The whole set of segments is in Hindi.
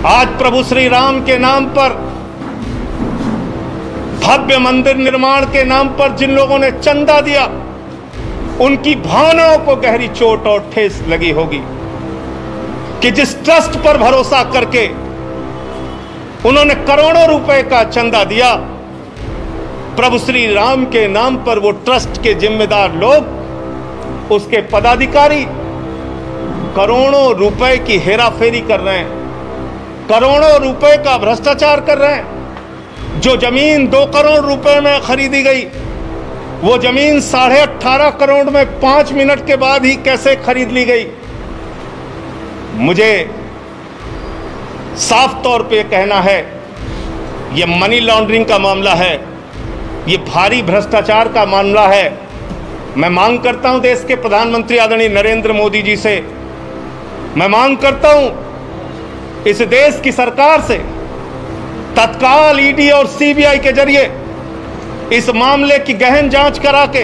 आज प्रभु श्री राम के नाम पर, भव्य मंदिर निर्माण के नाम पर जिन लोगों ने चंदा दिया, उनकी भावनाओं को गहरी चोट और ठेस लगी होगी कि जिस ट्रस्ट पर भरोसा करके उन्होंने करोड़ों रुपए का चंदा दिया, प्रभु श्री राम के नाम पर वो ट्रस्ट के जिम्मेदार लोग, उसके पदाधिकारी करोड़ों रुपए की हेराफेरी कर रहे हैं, करोड़ों रुपए का भ्रष्टाचार कर रहे हैं। जो जमीन 2 करोड़ रुपए में खरीदी गई, वो जमीन 18.5 करोड़ में 5 मिनट के बाद ही कैसे खरीद ली गई। मुझे साफ तौर पे कहना है, ये मनी लॉन्ड्रिंग का मामला है, ये भारी भ्रष्टाचार का मामला है। मैं मांग करता हूं देश के प्रधानमंत्री आदरणीय नरेंद्र मोदी जी से, मैं मांग करता हूं इस देश की सरकार से, तत्काल ईडी और सीबीआई के जरिए इस मामले की गहन जांच करा के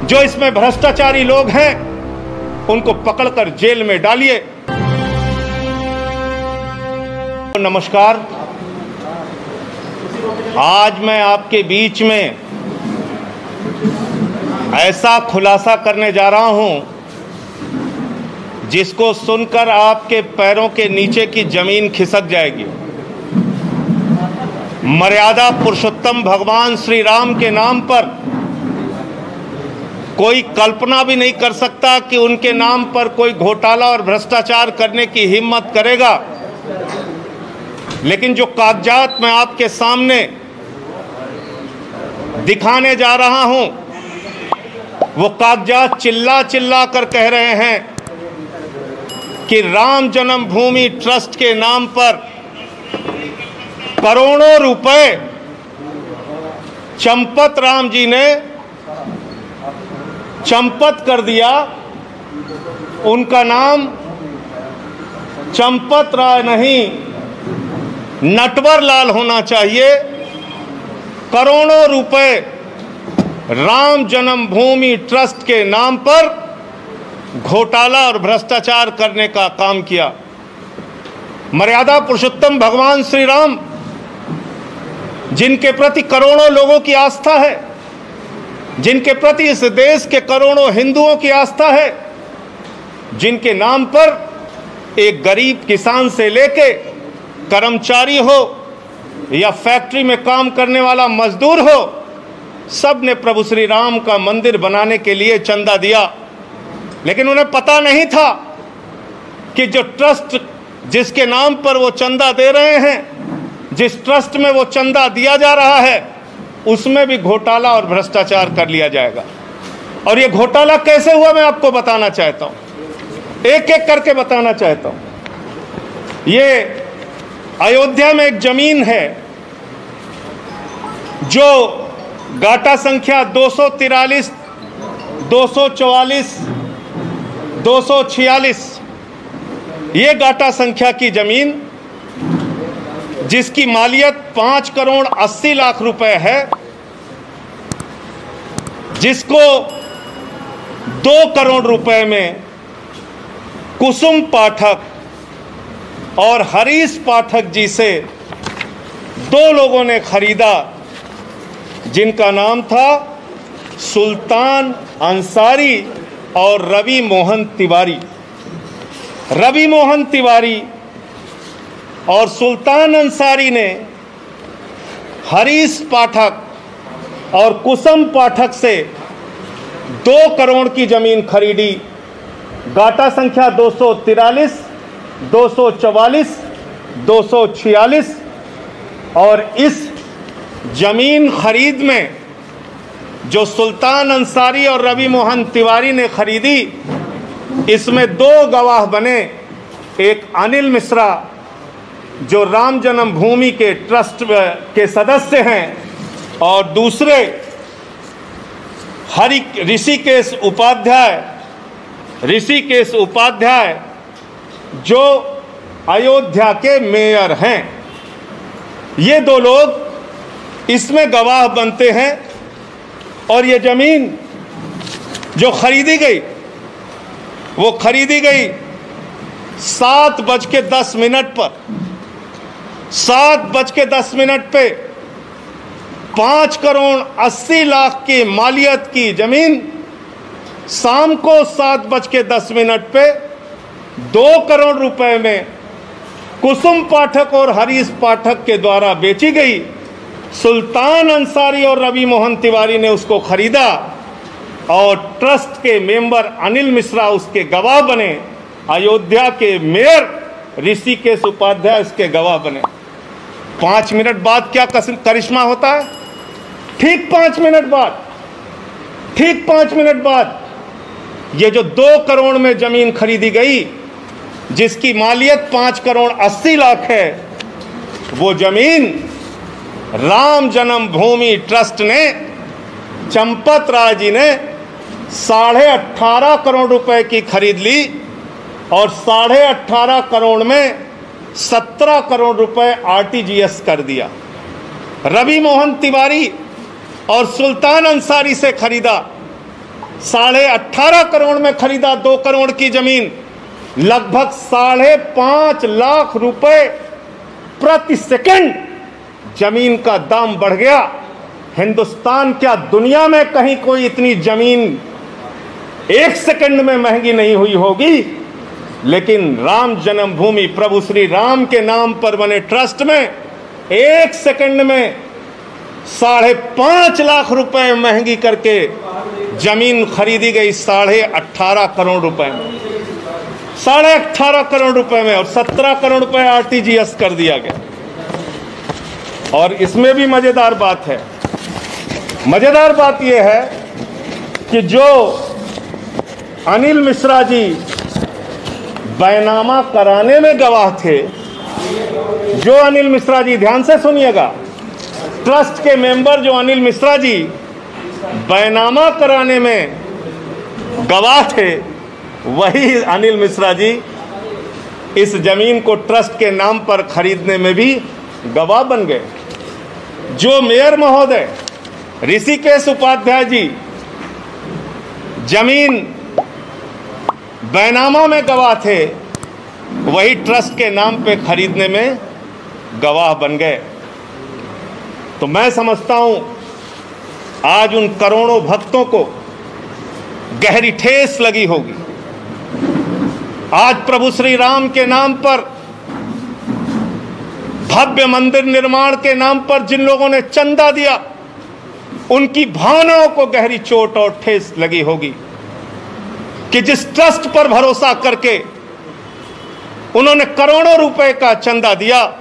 जो इसमें भ्रष्टाचारी लोग हैं उनको पकड़कर जेल में डालिए। नमस्कार, आज मैं आपके बीच में ऐसा खुलासा करने जा रहा हूं जिसको सुनकर आपके पैरों के नीचे की जमीन खिसक जाएगी। मर्यादा पुरुषोत्तम भगवान श्री राम के नाम पर कोई कल्पना भी नहीं कर सकता कि उनके नाम पर कोई घोटाला और भ्रष्टाचार करने की हिम्मत करेगा। लेकिन जो कागजात मैं आपके सामने दिखाने जा रहा हूं, वो कागजात चिल्ला चिल्ला कर कह रहे हैं कि राम जन्मभूमि ट्रस्ट के नाम पर करोड़ों रुपए चंपत राम जी ने चंपत कर दिया। उनका नाम चंपत राय नहीं, नटवर लाल होना चाहिए। करोड़ों रुपए राम जन्मभूमि ट्रस्ट के नाम पर घोटाला और भ्रष्टाचार करने का काम किया। मर्यादा पुरुषोत्तम भगवान श्री राम, जिनके प्रति करोड़ों लोगों की आस्था है, जिनके प्रति इस देश के करोड़ों हिंदुओं की आस्था है, जिनके नाम पर एक गरीब किसान से लेके कर्मचारी हो या फैक्ट्री में काम करने वाला मजदूर हो, सब ने प्रभु श्री राम का मंदिर बनाने के लिए चंदा दिया। लेकिन उन्हें पता नहीं था कि जो ट्रस्ट जिसके नाम पर वो चंदा दे रहे हैं, जिस ट्रस्ट में वो चंदा दिया जा रहा है, उसमें भी घोटाला और भ्रष्टाचार कर लिया जाएगा। और ये घोटाला कैसे हुआ मैं आपको बताना चाहता हूं, एक एक करके बताना चाहता हूं। ये अयोध्या में एक जमीन है जो गाटा संख्या 243, 244, 246, ये गाटा संख्या की जमीन जिसकी मालियत 5 करोड़ 80 लाख रुपए है, जिसको 2 करोड़ रुपए में कुसुम पाठक और हरीश पाठक जी से 2 लोगों ने खरीदा, जिनका नाम था सुल्तान अंसारी और रवि मोहन तिवारी। रवि मोहन तिवारी और सुल्तान अंसारी ने हरीश पाठक और कुसुम पाठक से 2 करोड़ की जमीन खरीदी। गाटा संख्या 243, 244, 246। और इस जमीन खरीद में जो सुल्तान अंसारी और रवि मोहन तिवारी ने खरीदी, इसमें 2 गवाह बने। एक अनिल मिश्रा जो राम जन्मभूमि के ट्रस्ट के सदस्य हैं, और दूसरे ऋषिकेश उपाध्याय जो अयोध्या के मेयर हैं। ये 2 लोग इसमें गवाह बनते हैं। और ये जमीन जो खरीदी गई, वो खरीदी गई 7:10 पर 7:10 पे 5,80,00,000 की मालियत की जमीन शाम को 7:10 पे 2 करोड़ रुपए में कुसुम पाठक और हरीश पाठक के द्वारा बेची गई। सुल्तान अंसारी और रवि मोहन तिवारी ने उसको खरीदा और ट्रस्ट के मेंबर अनिल मिश्रा उसके गवाह बने। अयोध्या के मेयर ऋषिकेश उपाध्याय उसके गवाह बने। 5 मिनट बाद क्या करिश्मा होता है? ठीक 5 मिनट बाद ये जो 2 करोड़ में जमीन खरीदी गई, जिसकी मालियत 5,80,00,000 है, वो जमीन राम जन्मभूमि ट्रस्ट ने, चंपत राय जी ने 18.5 करोड़ रुपए की खरीद ली और 18.5 करोड़ में 17 करोड़ रुपए आरटीजीएस कर दिया। रवि मोहन तिवारी और सुल्तान अंसारी से खरीदा, 18.5 करोड़ में खरीदा 2 करोड़ की जमीन, लगभग 5.5 लाख रुपए प्रति सेकंड जमीन का दाम बढ़ गया। हिंदुस्तान क्या दुनिया में कहीं कोई इतनी जमीन 1 सेकंड में महंगी नहीं हुई होगी, लेकिन राम जन्मभूमि प्रभु श्री राम के नाम पर बने ट्रस्ट में 1 सेकंड में 5.5 लाख रुपए महंगी करके जमीन खरीदी गई 18.5 करोड़ रुपए में, 18.5 करोड़ रुपए में, और 17 करोड़ रुपए आरटीजीएस कर दिया गया। और इसमें भी मजेदार बात है, मजेदार बात यह है कि जो अनिल मिश्रा जी बैनामा कराने में गवाह थे, जो अनिल मिश्रा जी, ध्यान से सुनिएगा, ट्रस्ट के मेंबर जो अनिल मिश्रा जी बैनामा कराने में गवाह थे, वही अनिल मिश्रा जी इस जमीन को ट्रस्ट के नाम पर खरीदने में भी गवाह बन गए। जो मेयर महोदय ऋषिकेश उपाध्याय जी जमीन बैनामा में गवाह थे, वही ट्रस्ट के नाम पे खरीदने में गवाह बन गए। तो मैं समझता हूं आज उन करोड़ों भक्तों को गहरी ठेस लगी होगी। आज प्रभु श्री राम के नाम पर, भव्य मंदिर निर्माण के नाम पर जिन लोगों ने चंदा दिया, उनकी भावनाओं को गहरी चोट और ठेस लगी होगी कि जिस ट्रस्ट पर भरोसा करके उन्होंने करोड़ों रुपए का चंदा दिया,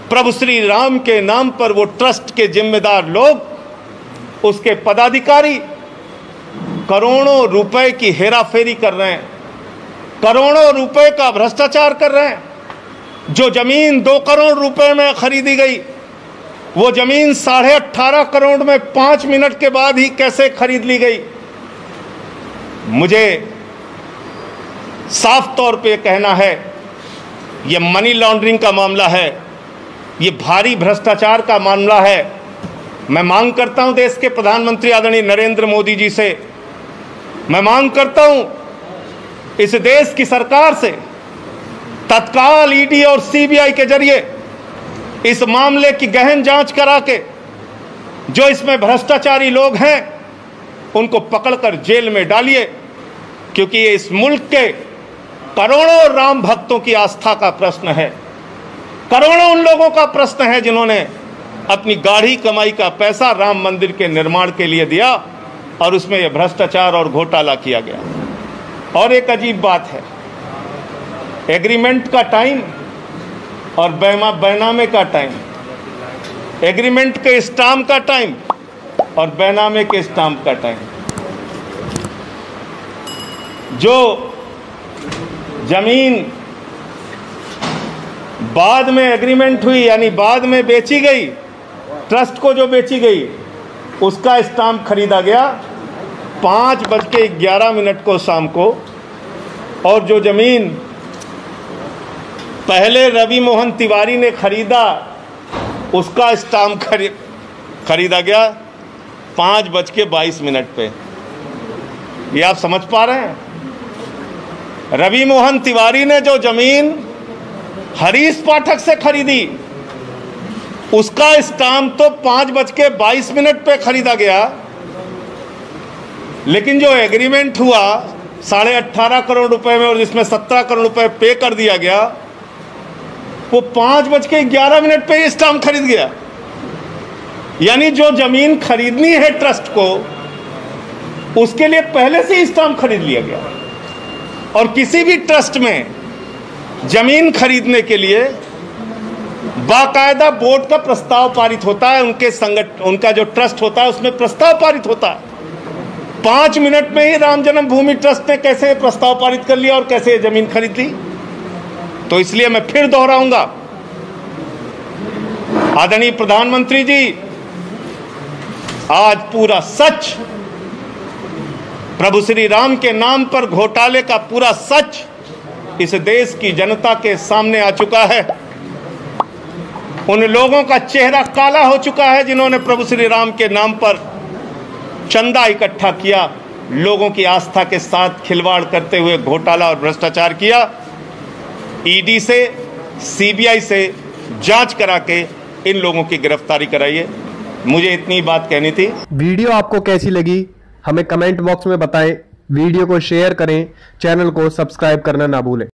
प्रभु श्री राम के नाम पर वो ट्रस्ट के जिम्मेदार लोग, उसके पदाधिकारी करोड़ों रुपए की हेराफेरी कर रहे हैं, करोड़ों रुपए का भ्रष्टाचार कर रहे हैं। जो जमीन 2 करोड़ रुपए में खरीदी गई, वो जमीन 18.5 करोड़ में 5 मिनट के बाद ही कैसे खरीद ली गई? मुझे साफ तौर पे कहना है, ये मनी लॉन्ड्रिंग का मामला है, ये भारी भ्रष्टाचार का मामला है। मैं मांग करता हूं देश के प्रधानमंत्री आदरणीय नरेंद्र मोदी जी से, मैं मांग करता हूं इस देश की सरकार से, तत्काल ईडी और सीबीआई के जरिए इस मामले की गहन जांच करा के जो इसमें भ्रष्टाचारी लोग हैं उनको पकड़कर जेल में डालिए, क्योंकि ये इस मुल्क के करोड़ों राम भक्तों की आस्था का प्रश्न है। करोड़ों उन लोगों का प्रश्न है जिन्होंने अपनी गाढ़ी कमाई का पैसा राम मंदिर के निर्माण के लिए दिया और उसमें यह भ्रष्टाचार और घोटाला किया गया। और एक अजीब बात है, एग्रीमेंट का टाइम और बैनामे का टाइम, एग्रीमेंट के स्टाम्प का टाइम और बैनामे के स्टाम्प का टाइम। जो जमीन बाद में एग्रीमेंट हुई, यानी बाद में बेची गई, ट्रस्ट को जो बेची गई, उसका स्टाम्प खरीदा गया 5:11 को शाम को, और जो जमीन पहले रवि मोहन तिवारी ने खरीदा, उसका स्टाम्प खरीदा गया 5:22 पे। ये आप समझ पा रहे हैं? रवि मोहन तिवारी ने जो जमीन हरीश पाठक से खरीदी, उसका स्टाम्प तो 5:22 पे खरीदा गया, लेकिन जो एग्रीमेंट हुआ 18.5 करोड़ रुपए में और जिसमें 17 करोड़ रुपए पे कर दिया गया, वो 5:11 पे स्टाम्प खरीद गया। यानी जो जमीन खरीदनी है ट्रस्ट को, उसके लिए पहले से ही स्टाम्प खरीद लिया गया। और किसी भी ट्रस्ट में जमीन खरीदने के लिए बाकायदा बोर्ड का प्रस्ताव पारित होता है, उनका जो ट्रस्ट होता है उसमें प्रस्ताव पारित होता है। 5 मिनट में ही राम जन्मभूमि ट्रस्ट ने कैसे प्रस्ताव पारित कर लिया और कैसे जमीन खरीद ली। तो इसलिए मैं फिर दोहराऊंगा, आदरणीय प्रधानमंत्री जी, आज पूरा सच, प्रभु श्री राम के नाम पर घोटाले का पूरा सच इस देश की जनता के सामने आ चुका है। उन लोगों का चेहरा काला हो चुका है जिन्होंने प्रभु श्री राम के नाम पर चंदा इकट्ठा किया, लोगों की आस्था के साथ खिलवाड़ करते हुए घोटाला और भ्रष्टाचार किया। ईडी से, सीबीआई से जांच करा के इन लोगों की गिरफ्तारी कराइए। मुझे इतनी बात कहनी थी। वीडियो आपको कैसी लगी हमें कमेंट बॉक्स में बताएं, वीडियो को शेयर करें, चैनल को सब्सक्राइब करना ना भूलें।